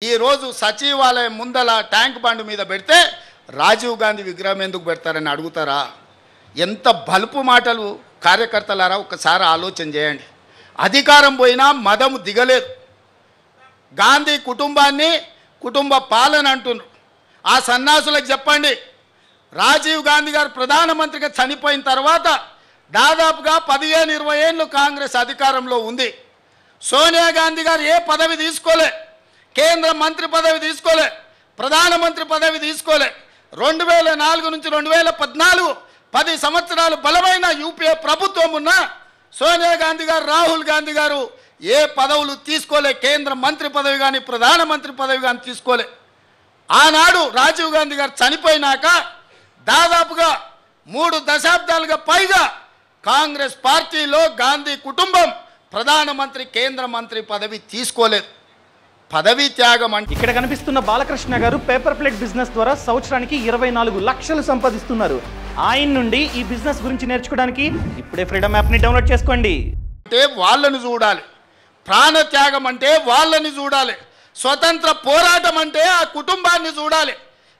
ఈ రోజు సచివాలయం ముందల ట్యాంక్ బండ్ మీద పెడితే రాజీవ్ గాంధీ విగ్రహం ఎందుకు పెడతారని అడుగుతారా? ఎంత బలుపు మాటలు కార్యకర్తలారా, ఒకసారి ఆలోచన చేయండి. అధికారం పోయినా మదము దిగలేదు. గాంధీ కుటుంబాన్ని కుటుంబ పాలన అంటున్నారు. ఆ సన్నాసులకు చెప్పండి, రాజీవ్ గాంధీ గారు ప్రధానమంత్రిగా చనిపోయిన తర్వాత దాదాపుగా 15-20 ఏళ్ళు కాంగ్రెస్ అధికారంలో ఉంది. సోనియా గాంధీ గారు ఏ పదవి తీసుకోలే, కేంద్ర మంత్రి పదవి తీసుకోలే, ప్రధానమంత్రి పదవి తీసుకోలే. 2004 నుంచి 2014 10 సంవత్సరాలు బలమైన యూపీఏ ప్రభుత్వం ఉన్న సోనియా గాంధీ గారు, రాహుల్ గాంధీ గారు ఏ పదవులు తీసుకోలే. కేంద్ర మంత్రి పదవి కానీ ప్రధానమంత్రి పదవి కానీ తీసుకోలే. ఆనాడు రాజీవ్ గాంధీ గారు చనిపోయినాక దాదాపుగా 3 దశాబ్దాలుగా పైగా కాంగ్రెస్ పార్టీలో గాంధీ కుటుంబం ప్రధానమంత్రి, కేంద్ర మంత్రి పదవి తీసుకోలేదు. పదవి త్యాగం అంటే ఇక్కడ కనిపిస్తున్న బాలకృష్ణ గారు పేపర్ ప్లేట్ బిజినెస్ ద్వారా సంవత్సరానికి 24 లక్షలు సంపాదిస్తున్నారు. ఆయన నుండి ఈ బిజినెస్ గురించి నేర్చుకోవడానికి ఇప్పుడే ఫ్రీడమ్ యాప్ని డౌన్లోడ్ చేసుకోండి. అంటే వాళ్ళని చూడాలి, ప్రాణ త్యాగం అంటే వాళ్ళని చూడాలి, స్వతంత్ర పోరాటం అంటే ఆ కుటుంబాన్ని చూడాలి.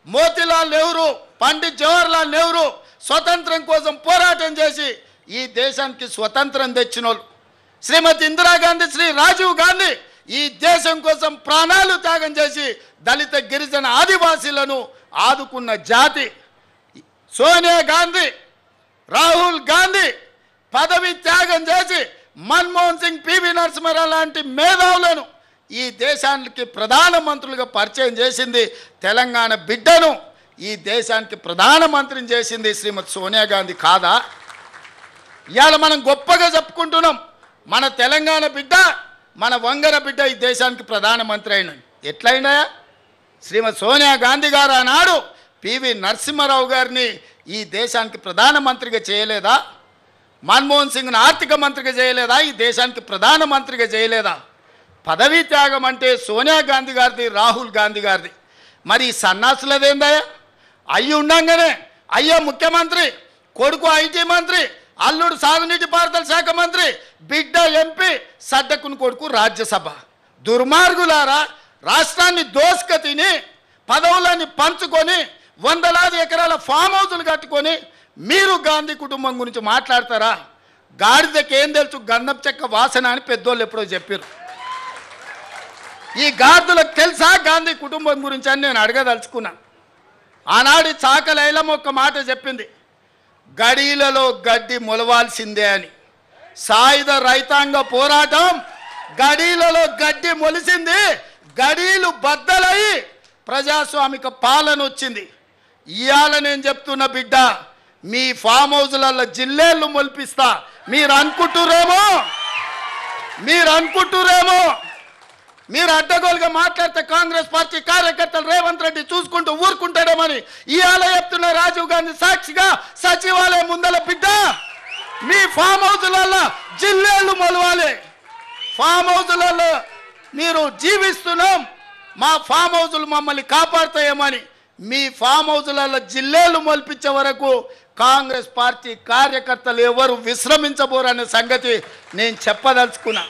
మోతీలాల్ నెహ్రూ, పండిత్ జవహర్లాల్ నెహ్రూ స్వతంత్రం కోసం పోరాటం చేసి ఈ దేశానికి స్వతంత్రం తెచ్చినోళ్ళు. శ్రీమతి ఇందిరాగాంధీ, శ్రీ రాజీవ్ గాంధీ ఈ దేశం కోసం ప్రాణాలు త్యాగం చేసి దళిత గిరిజన ఆదివాసీలను ఆదుకున్న జాతి. సోనియా గాంధీ, రాహుల్ గాంధీ పదవి త్యాగం చేసి మన్మోహన్ సింగ్, పివి నరసింహారావు లాంటి మేధావులను ఈ దేశానికి ప్రధానమంత్రులుగా పరిచయం చేసింది. తెలంగాణ బిడ్డను ఈ దేశానికి ప్రధానమంత్రిని చేసింది శ్రీమతి సోనియా గాంధీ కాదా? ఇవాళ మనం గొప్పగా చెప్పుకుంటున్నాం, మన తెలంగాణ బిడ్డ, మన వంగర బిడ్డ ఈ దేశానికి ప్రధానమంత్రి అయిన. ఎట్లయినా శ్రీమతి సోనియా గాంధీ గారు ఆనాడు పివి నరసింహారావు గారిని ఈ దేశానికి ప్రధానమంత్రిగా చేయలేదా? మన్మోహన్ సింగ్ను ఆర్థిక మంత్రిగా చేయలేదా? ఈ దేశానికి ప్రధానమంత్రిగా చేయలేదా? పదవీ త్యాగం అంటే సోనియా గాంధీ గారిది, రాహుల్ గాంధీ గారిది. మరి ఈ సన్నాసులదేందయ్యా? అయ్యి ఉండంగానే అయ్యో ముఖ్యమంత్రి, కొడుకు ఐటీ మంత్రి, అల్లుడు సాగునీటి పారుదల శాఖ మంత్రి, బిడ్డ ఎంపీ, సడ్డకుని కొడుకు రాజ్యసభ. దుర్మార్గులారా, రాష్ట్రాన్ని దోసుక తిని పదవులన్నీ పంచుకొని వందలాది ఎకరాల ఫామ్ హౌజులు కట్టుకొని మీరు గాంధీ కుటుంబం గురించి మాట్లాడతారా? గాడిదకి ఏం తెలుసు గంధం చెక్క వాసన అని పెద్దోళ్ళు ఎప్పుడో చెప్పారు. ఈ గాడిదలకు తెలుసా గాంధీ కుటుంబం గురించి అని నేను అడగదలుచుకున్నాను. ఆనాడు చాకలైలమ్మ ఒక్క మాట చెప్పింది, గడీలలో గడ్డి మొలవాల్సిందే అని. సాయుధ రైతాంగ పోరాటం గడీలలో గడ్డి మొలిసింది, గడీలు బద్దలై ప్రజాస్వామిక పాలన వచ్చింది. ఇవాళ నేను చెప్తున్న బిడ్డ, మీ ఫామ్ హౌజులలో జిల్లేళ్ళు మొలిపిస్తా. మీరు అనుకుంటురేమో మీరు అడ్డగోలుగా మాట్లాడితే కాంగ్రెస్ పార్టీ కార్యకర్తలు రేవంత్ రెడ్డి చూసుకుంటూ ఊరుకుంటాడేమని ఇవాళ చెప్తున్న రాజీవ్ గాంధీ సాక్షిగా సచివాలయం ముందల బిడ్డ, మీ ఫామ్ హౌజులలో జిల్లేళ్ళు మొలవాలి. ఫామ్ హౌజులలో మీరు జీవిస్తున్నాం, మా ఫామ్ హౌజులు మమ్మల్ని కాపాడుతాయేమని మీ ఫామ్ హౌజులలో జిల్లేళ్ళు మొలిపించే వరకు కాంగ్రెస్ పార్టీ కార్యకర్తలు ఎవరు విశ్రమించబోరనే సంగతి నేను చెప్పదలుచుకున్నా.